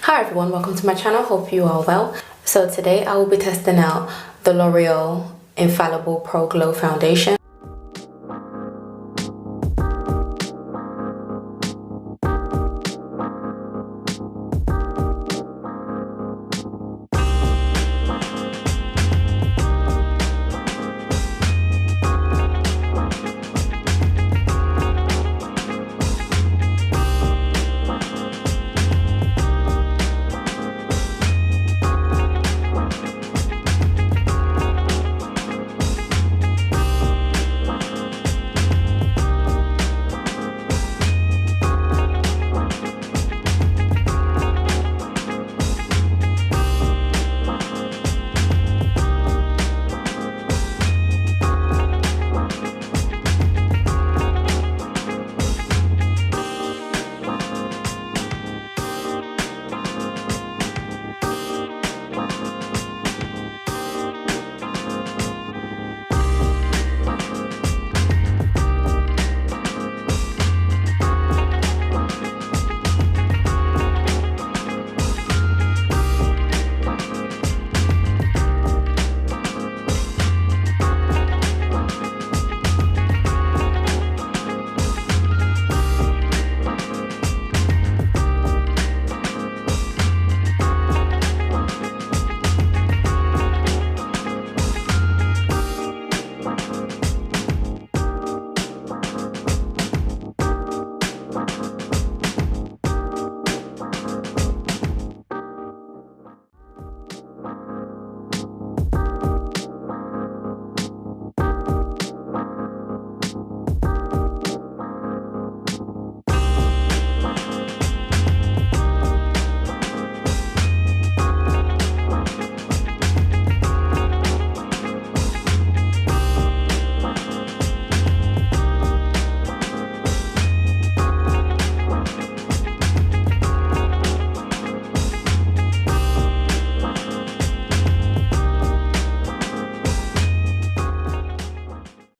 Hi everyone, welcome to my channel. Hope you are well. So today I will be testing out the L'Oreal Infallible Pro Glow Foundation.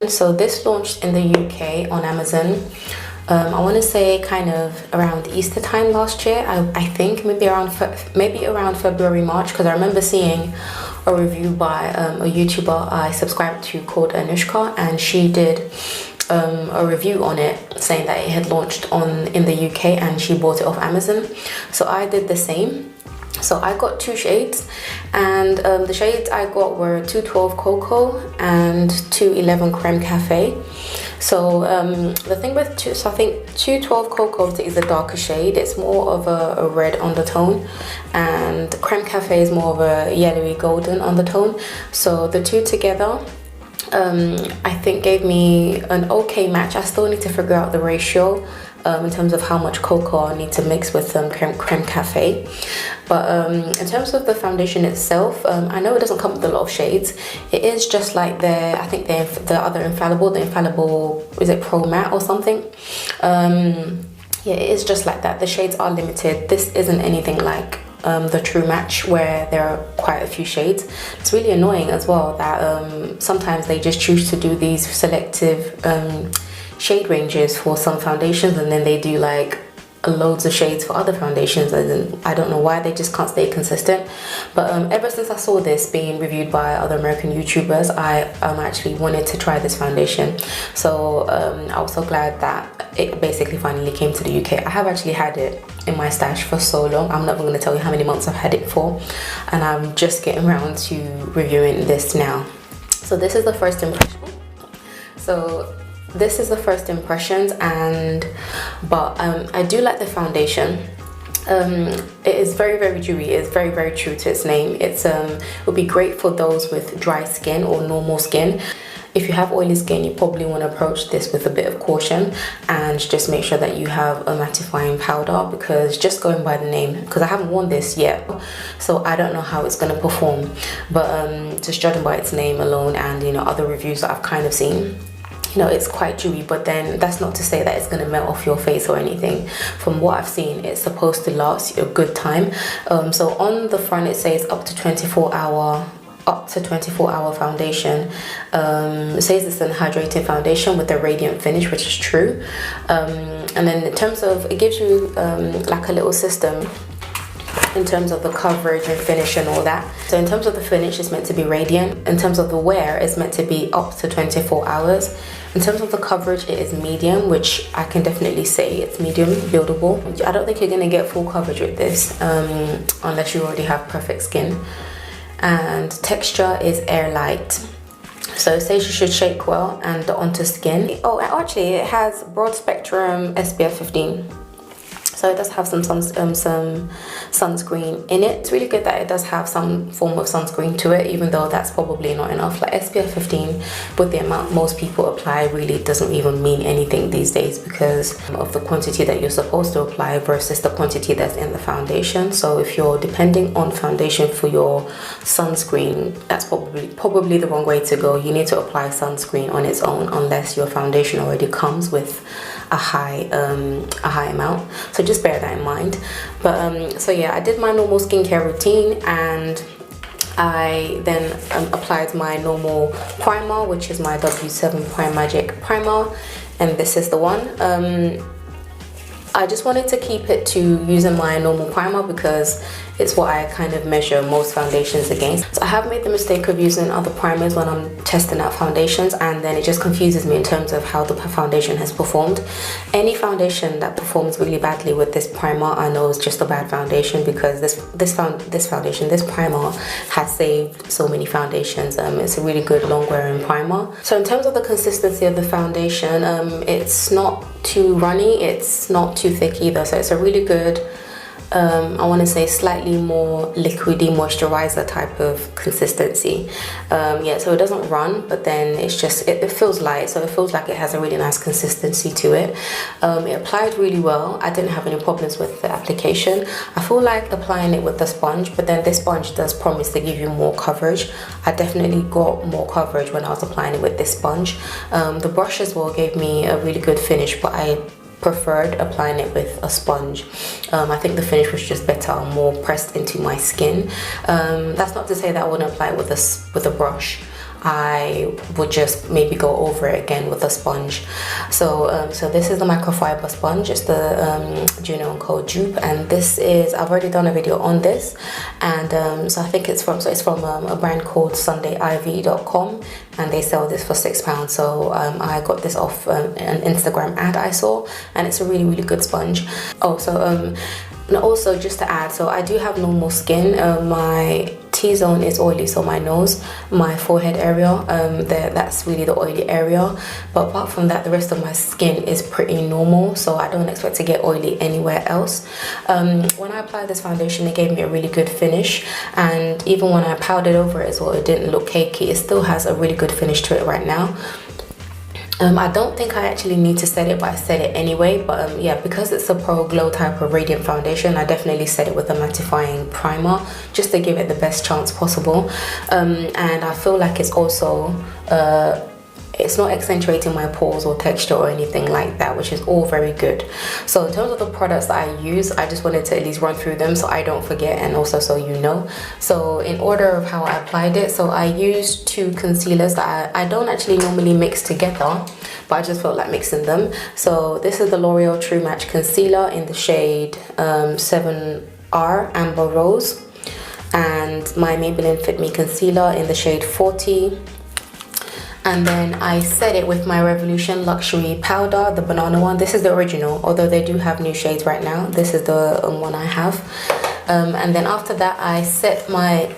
So this launched in the UK on Amazon. I want to say kind of around Easter time last year. I think maybe around February, March, because I remember seeing a review by a YouTuber I subscribed to called Anushka, and she did a review on it saying that it had launched in the UK and she bought it off Amazon. So I did the same. So I got two shades, and the shades I got were 212 Cocoa and 211 Creme Cafe. So the thing with I think 212 Cocoa is a darker shade. It's more of a red undertone, and Creme Cafe is more of a yellowy golden undertone. So the two together I think gave me an okay match. I still need to figure out the ratio in terms of how much cocoa I need to mix with Creme Cafe. But in terms of the foundation itself, I know it doesn't come with a lot of shades. It is just like I think the other Infallible, is it Pro Matte or something? Yeah, it is just like that. The shades are limited. This isn't anything like the True Match, where there are quite a few shades. It's really annoying as well that sometimes they just choose to do these selective shade ranges for some foundations, and then they do like loads of shades for other foundations, and I don't know why they just can't stay consistent. But ever since I saw this being reviewed by other American YouTubers, I actually wanted to try this foundation. So I was so glad that it basically finally came to the UK. I have actually had it in my stash for so long. I'm not even going to tell you how many months I've had it for, and I'm just getting around to reviewing this now. So this is the first impression. This is the first impressions, but I do like the foundation. It is very, very dewy. It's very, very true to its name. It would be great for those with dry skin or normal skin. If you have oily skin, you probably want to approach this with a bit of caution and just make sure that you have a mattifying powder, because just going by the name, because I haven't worn this yet, so I don't know how it's going to perform, but just judging by its name alone and other reviews that I've kind of seen, it's quite dewy. But then that's not to say that it's going to melt off your face or anything. From what I've seen, it's supposed to last a good time. So on the front it says up to 24 hour foundation. It says it's an hydrating foundation with a radiant finish, which is true. And then in terms of, it gives you like a little system in terms of the coverage and finish and all that. So in terms of the finish, it's meant to be radiant. In terms of the wear, it's meant to be up to 24 hours. In terms of the coverage, it is medium, which I can definitely say it's medium, buildable. I don't think you're gonna get full coverage with this unless you already have perfect skin. And texture is air light. So it says you should shake well and onto skin. Oh, actually it has broad spectrum SPF 15. So it does have some sunscreen in it. It's really good that it does have some form of sunscreen to it, even though that's probably not enough. Like SPF 15 with the amount most people apply really doesn't even mean anything these days because of the quantity that you're supposed to apply versus the quantity that's in the foundation. So if you're depending on foundation for your sunscreen, that's probably the wrong way to go. You need to apply sunscreen on its own unless your foundation already comes with a high amount. So just bear that in mind. But so yeah, I did my normal skincare routine and I then applied my normal primer, which is my W7 Prime Magic primer, and this is the one. I just wanted to keep it to using my normal primer because it's what I kind of measure most foundations against. So I have made the mistake of using other primers when I'm testing out foundations, and then it just confuses me in terms of how the foundation has performed. Any foundation that performs really badly with this primer, I know is just a bad foundation because this primer has saved so many foundations. It's a really good long wearing primer. So in terms of the consistency of the foundation, it's not too runny, it's not too thick either, so it's a really good I want to say slightly more liquidy moisturizer type of consistency. Yeah, so it doesn't run, but then it's just it feels light, so it feels like it has a really nice consistency to it. It applied really well. I didn't have any problems with the application. I feel like applying it with the sponge, but then this sponge does promise to give you more coverage. I definitely got more coverage when I was applying it with this sponge. The brush as well gave me a really good finish, but I preferred applying it with a sponge. I think the finish was just better, more pressed into my skin. That's not to say that I wouldn't apply it with a brush. I would just maybe go over it again with a sponge. So this is the microfiber sponge. It's the Juno & Co dupe, and this is, I've already done a video on this, and so I think it's from a brand called sundayiv.com, and they sell this for £6. So I got this off an Instagram ad I saw, and it's a really, really good sponge. Oh, so and also just to add, so I do have normal skin. My T-zone is oily, so my nose, my forehead area, that's really the oily area. But apart from that, the rest of my skin is pretty normal, so I don't expect to get oily anywhere else. When I applied this foundation, it gave me a really good finish, and even when I powdered over it as well, it didn't look cakey. It still has a really good finish to it right now. I don't think I actually need to set it, but I set it anyway. But yeah, because it's a Pro Glow type of radiant foundation, I definitely set it with a mattifying primer just to give it the best chance possible. And I feel like it's also it's not accentuating my pores or texture or anything like that, which is all very good. So in terms of the products that I use, I just wanted to at least run through them so I don't forget, and also so you know. So in order of how I applied it, so I used two concealers that I don't actually normally mix together, but I just felt like mixing them. So this is the L'Oreal True Match Concealer in the shade 7R Amber Rose, and my Maybelline Fit Me Concealer in the shade 40. And then I set it with my Revolution Luxury Powder, the banana one. This is the original, although they do have new shades right now. This is the one I have. And then after that, I set my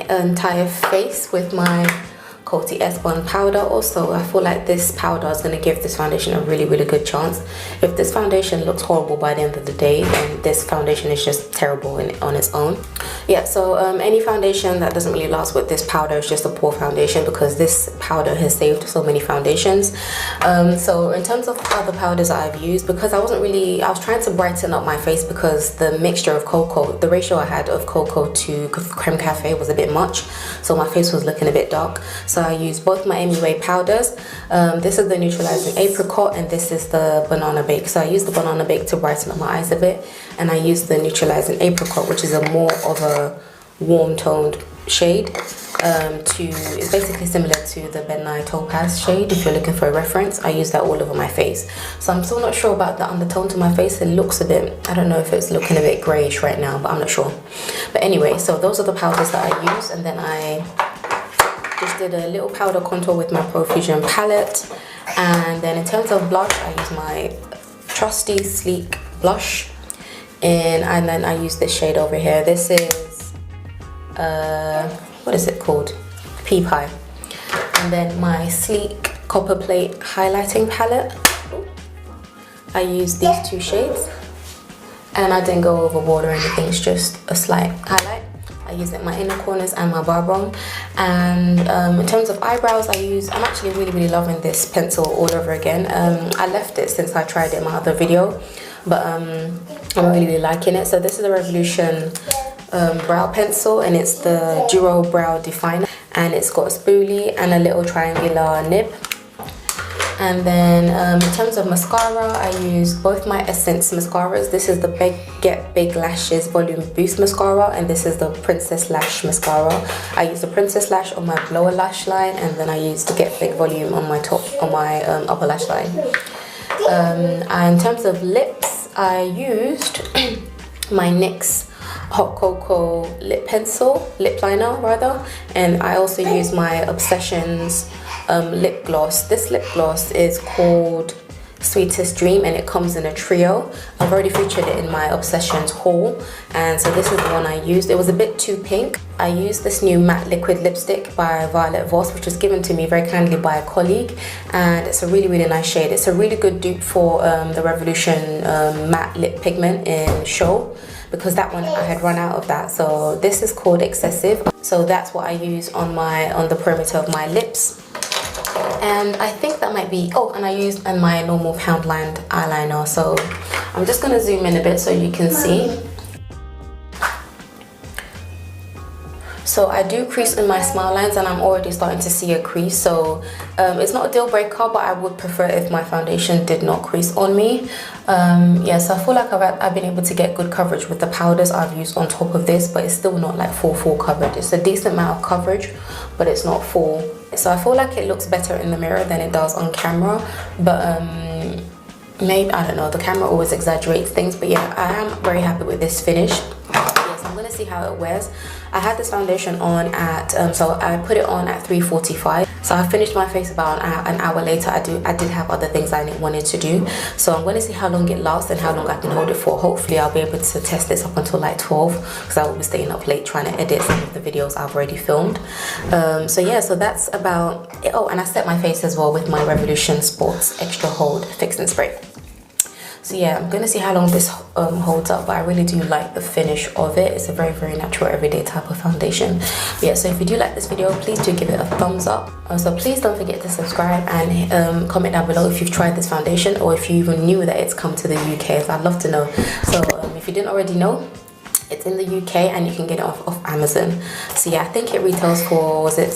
entire face with my Coty Airspun powder. Also, I feel like this powder is going to give this foundation a really, really good chance. If this foundation looks horrible by the end of the day, then this foundation is just terrible on its own. Yeah, so any foundation that doesn't really last with this powder is just a poor foundation, because this powder has saved so many foundations. So in terms of other powders that I've used, because I was trying to brighten up my face, because the mixture of cocoa, the ratio I had of cocoa to creme cafe was a bit much, so my face was looking a bit dark. So I used both my MUA powders. This is the Neutralising Apricot, and this is the Banana Bake. So I used the Banana Bake to brighten up my eyes a bit, and I used the Neutralising Apricot, which is a more of a warm toned shade. it's basically similar to the Midnight Topaz shade. If you're looking for a reference, I use that all over my face. So I'm still not sure about the undertone to my face. It looks a bit, I don't know if it's looking a bit grayish right now, but I'm not sure. But anyway, so those are the powders that I use, and then I just did a little powder contour with my Profusion palette. And then in terms of blush, I use my trusty sleek blush, and then I use this shade over here. This is what is it called? Pea Pie. And then my sleek Copperplate highlighting palette. I use these two shades, and I didn't go overboard or anything. It's just a slight highlight. I use it in my inner corners and my brow bone. And in terms of eyebrows, I'm actually really loving this pencil all over again. I left it since I tried it in my other video, but I'm really liking it. So this is a Revolution brow pencil, and it's the Duo Brow Definer, and it's got a spoolie and a little triangular nib. And then in terms of mascara, I use both my Essence mascaras. This is the Get Big Lashes Volume Boost Mascara, and this is the Princess Lash Mascara. I use the Princess Lash on my lower lash line, and then I use the Get Big Volume on my upper lash line. And in terms of lips, I used my NYX Hot Cocoa lip liner rather, and I also use my Obsessions lip gloss. This lip gloss is called Sweetest Dream, and it comes in a trio. I've already featured it in my Obsessions haul, and so this is the one I used. It was a bit too pink. I used this new matte liquid lipstick by Violet Voss, which was given to me very kindly by a colleague, and it's a really nice shade. It's a really good dupe for the Revolution matte lip pigment in Show, because that one I had run out of that. So this is called Excessive. So that's what I use on the perimeter of my lips. And I think that might be, oh, and I used my normal Poundland eyeliner. So I'm just gonna zoom in a bit so you can see. So I do crease in my smile lines, and I'm already starting to see a crease. So it's not a deal breaker, but I would prefer if my foundation did not crease on me. Yeah, so I feel like I've been able to get good coverage with the powders I've used on top of this, but it's still not like full coverage. It's a decent amount of coverage, but it's not full. So I feel like it looks better in the mirror than it does on camera, but maybe, I don't know, the camera always exaggerates things. But yeah, I am very happy with this finish. Yes, I'm gonna see how it wears. I had this foundation on at so I put it on at 3:45. So I finished my face about an hour later. I did have other things I wanted to do, so I'm going to see how long it lasts and how long I can hold it for. Hopefully I'll be able to test this up until like 12, because I will be staying up late trying to edit some of the videos I've already filmed. So yeah, so that's about it. Oh, and I set my face as well with my Revolution Sports Extra Hold Fix and Spray. So yeah, I'm gonna see how long this holds up, but I really do like the finish of it. It's a very natural everyday type of foundation. But yeah, so if you do like this video, please do give it a thumbs up. So please don't forget to subscribe, and comment down below if you've tried this foundation, or if you even knew that it's come to the UK. I'd love to know. So if you didn't already know, it's in the UK and you can get it off Amazon. So yeah, I think it retails for, was it,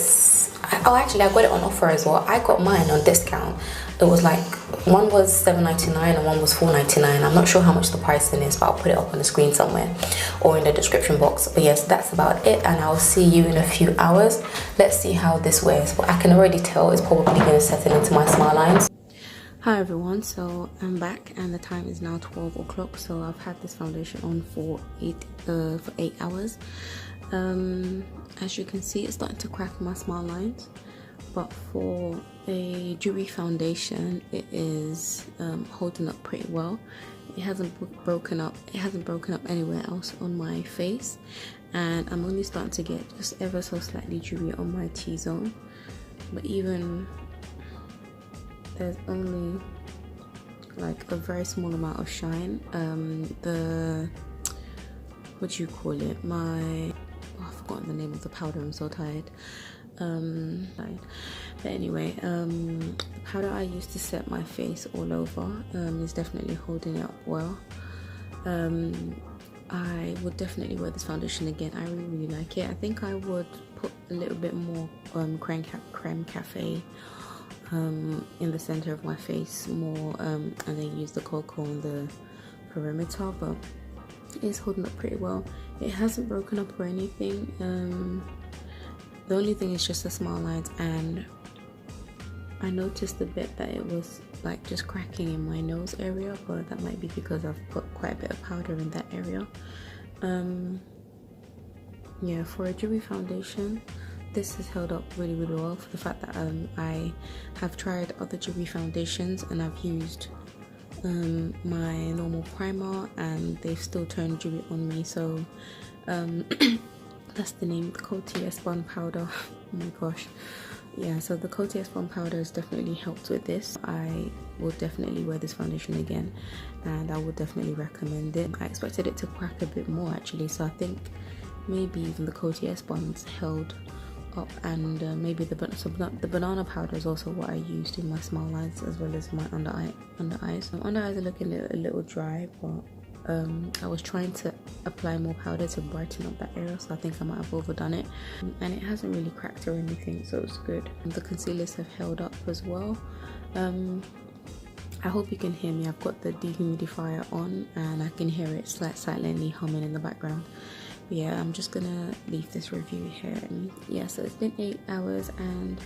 oh actually I got it on offer as well. I got mine on discount. It was like, one was $7.99 and one was $4.99. I'm not sure how much the pricing is, but I'll put it up on the screen somewhere or in the description box. But yes, that's about it, and I'll see you in a few hours. Let's see how this wears. But I can already tell it's probably going to settle into my smile lines. Hi everyone, so I'm back and the time is now 12 o'clock. So I've had this foundation on for 8 hours. As you can see, it's starting to crack my smile lines, but for a dewy foundation, it is holding up pretty well. It hasn't broken up. It hasn't broken up anywhere else on my face, and I'm only starting to get just ever so slightly dewy on my T-zone. But even there's only like a very small amount of shine. The, what do you call it? I've forgotten the name of the powder. I'm so tired. But anyway, the powder I used to set my face all over is definitely holding up well. I would definitely wear this foundation again. I really like it. I think I would put a little bit more creme cafe in the center of my face more, and then use the cocoa on the perimeter, but it's holding up pretty well. It hasn't broken up or anything. The only thing is just the smile lines, and I noticed a bit that it was like just cracking in my nose area, but that might be because I've put quite a bit of powder in that area. Yeah, for a dewy foundation, this has held up really well, for the fact that I have tried other dewy foundations and I've used my normal primer and they've still turned dewy on me. So that's the name, the Coty Airspun powder. Oh my gosh. Yeah, so the Coty Airspun powder has definitely helped with this. I will definitely wear this foundation again and I would definitely recommend it. I expected it to crack a bit more actually, so I think maybe even the Coty Airspun's held up, and maybe the banana powder is also what I used in my smile lines as well as my under eyes. My under eyes are looking a little dry, but I was trying to apply more powder to brighten up that area, so I think I might have overdone it, and it hasn't really cracked or anything, so it's good. The concealers have held up as well. I hope you can hear me. I've got the dehumidifier on and I can hear it silently humming in the background. But yeah, I'm just gonna leave this review here. And yeah, so it's been 8 hours and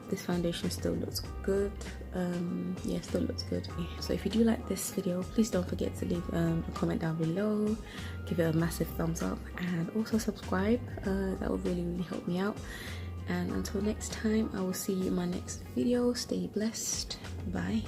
this foundation still looks good. Yeah, still looks good. So if you do like this video, please don't forget to leave a comment down below, give it a massive thumbs up, and also subscribe. That will really help me out. And until next time, I will see you in my next video. Stay blessed. Bye.